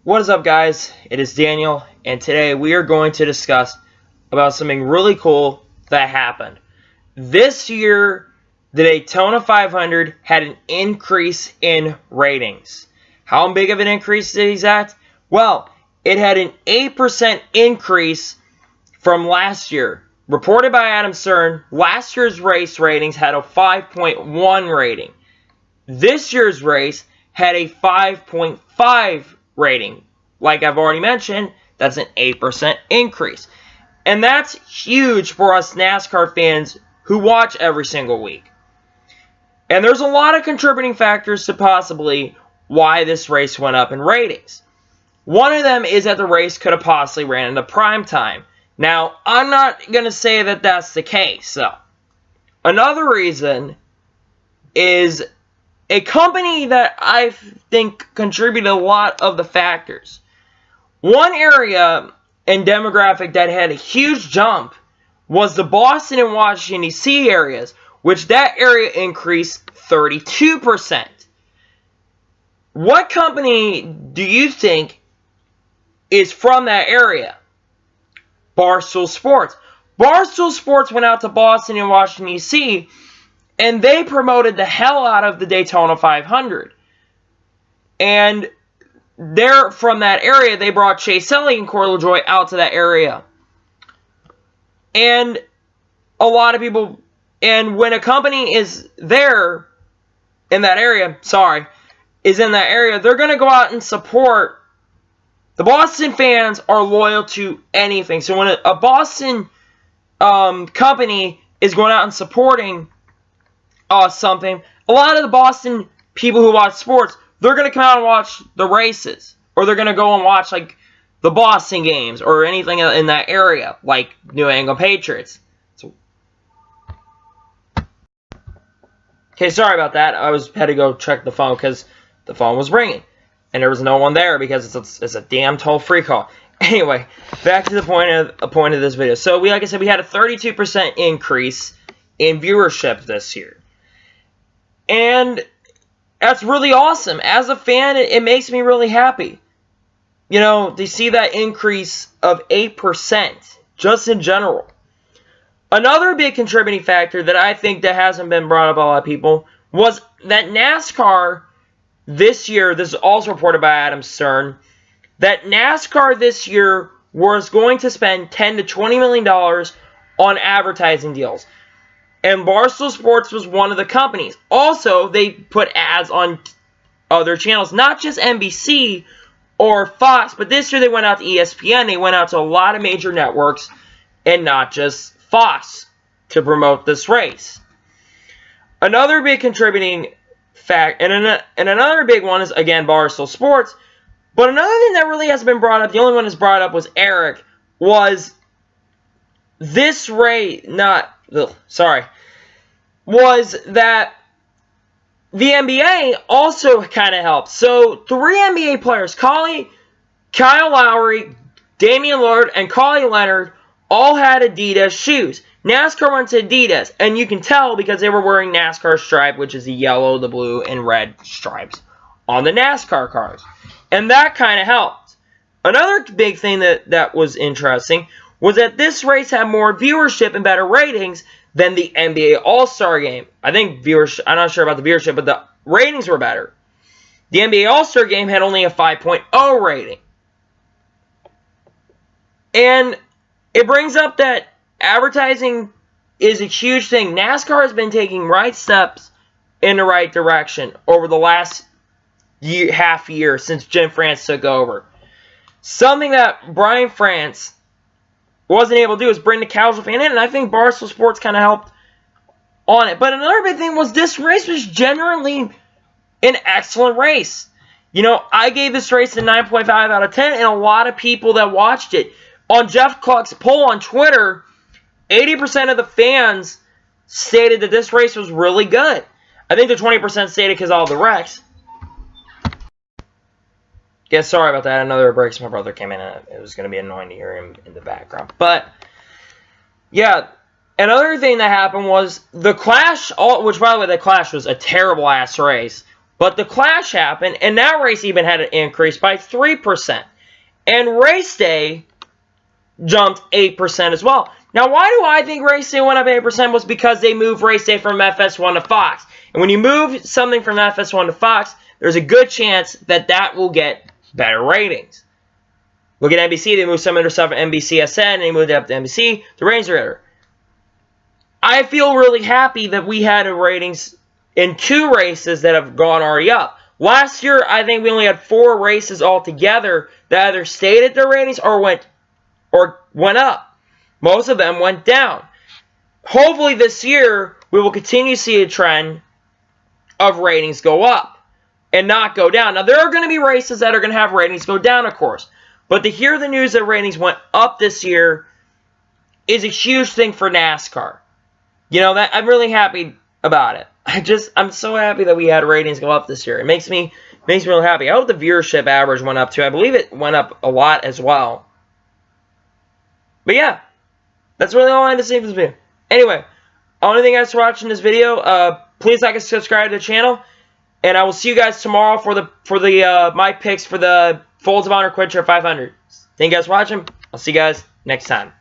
What is up, guys? It is Daniel, and today we are going to discuss about something really cool that happened. This year, the Daytona 500 had an increase in ratings. How big of an increase is that? Well, it had an 8% increase from last year. Reported by Adam Stern, last year's race ratings had a 5.1 rating. This year's race had a 5.5 rating. Like I've already mentioned, that's an 8% increase. And that's huge for us NASCAR fans who watch every single week. And there's a lot of contributing factors to possibly why this race went up in ratings. One of them is that the race could have possibly ran into prime time. Now, I'm not going to say that that's the case. So, another reason is a company that I think contributed a lot of the factors. One area and demographic that had a huge jump was the Boston and Washington, D.C. areas, which that area increased 32%. What company do you think is from that area? Barstool Sports. Barstool Sports went out to Boston and Washington, D.C., and they promoted the hell out of the Daytona 500. And they're from that area. They brought Chase Elliott and Corey LaJoie out to that area. And a lot of people, and when a company is there in that area, they're going to go out and support. The Boston fans are loyal to anything. So when a Boston company is going out and supporting something, a lot of the Boston people who watch sports, they're going to come out and watch the races. Or they're going to go and watch like the Boston games or anything in that area, like New England Patriots. Okay, sorry about that. I had to go check the phone because the phone was ringing. And there was no one there because it's a damn toll-free call. Anyway, back to the point of this video. So, like I said, we had a 32% increase in viewership this year. And that's really awesome. As a fan, it makes me really happy. You know, to see that increase of 8% just in general. Another big contributing factor that I think that hasn't been brought up by a lot of people was that NASCAR this year, this is also reported by Adam Stern, that NASCAR this year was going to spend $10 to $20 million on advertising deals. And Barstool Sports was one of the companies. Also, they put ads on other channels, not just NBC or Fox, but this year they went out to ESPN. They went out to a lot of major networks and not just Fox to promote this race. Another big contributing fact, and another big one is, again, Barstool Sports. But another thing that really hasn't been brought up, the only one that's brought up was Eric, was this race, was that the NBA also kind of helped. So, 3 NBA players, Kyle Lowry, Damian Lillard, and Kawhi Leonard all had Adidas shoes. NASCAR went to Adidas, and you can tell because they were wearing NASCAR stripe, which is the yellow, the blue, and red stripes on the NASCAR cars. And that kind of helped. Another big thing that was interesting was that this race had more viewership and better ratings than the NBA All-Star Game. I think I'm not sure about the viewership, but the ratings were better. The NBA All-Star Game had only a 5.0 rating. And it brings up that advertising is a huge thing. NASCAR has been taking right steps in the right direction over the last half year since Jim France took over. Something that Brian France wasn't able to do is bring the casual fan in, and I think Barstool Sports kind of helped on it. But another big thing was this race was generally an excellent race. You know, I gave this race a 9.5 out of 10, and a lot of people that watched it. On Jeff Cluck's poll on Twitter, 80% of the fans stated that this race was really good. I think the 20% stated because of all the wrecks. Yeah, sorry about that. Another break. My brother came in, and it was going to be annoying to hear him in the background. But, yeah, another thing that happened was the Clash, which, by the way, the Clash was a terrible-ass race, But the Clash happened, and now race even had an increase by 3%. And race day jumped 8% as well. Now, why do I think race day went up 8%? Was because they moved race day from FS1 to Fox. And when you move something from FS1 to Fox, there's a good chance that that will get better ratings. Look at NBC. They moved some of their stuff from NBCSN, and they moved it up to NBC. The ratings are better. I feel really happy that we had ratings in 2 races that have gone already up. Last year, I think we only had 4 races altogether that either stayed at their ratings or went up. Most of them went down. Hopefully this year, we will continue to see a trend of ratings go up and not go down. Now, there are going to be races that are going to have ratings go down, of course. But to hear the news that ratings went up this year is a huge thing for NASCAR. You know, that I'm really happy about it. I'm so happy that we had ratings go up this year. It makes me really happy. I hope the viewership average went up too. I believe it went up a lot as well. But yeah, that's really all I had to say for this video. Anyway, I want to thank you guys for watching this video. Please like and subscribe to the channel, and I will see you guys tomorrow for my picks for the Folds of Honor Quick Trip 500. Thank you guys for watching. I'll see you guys next time.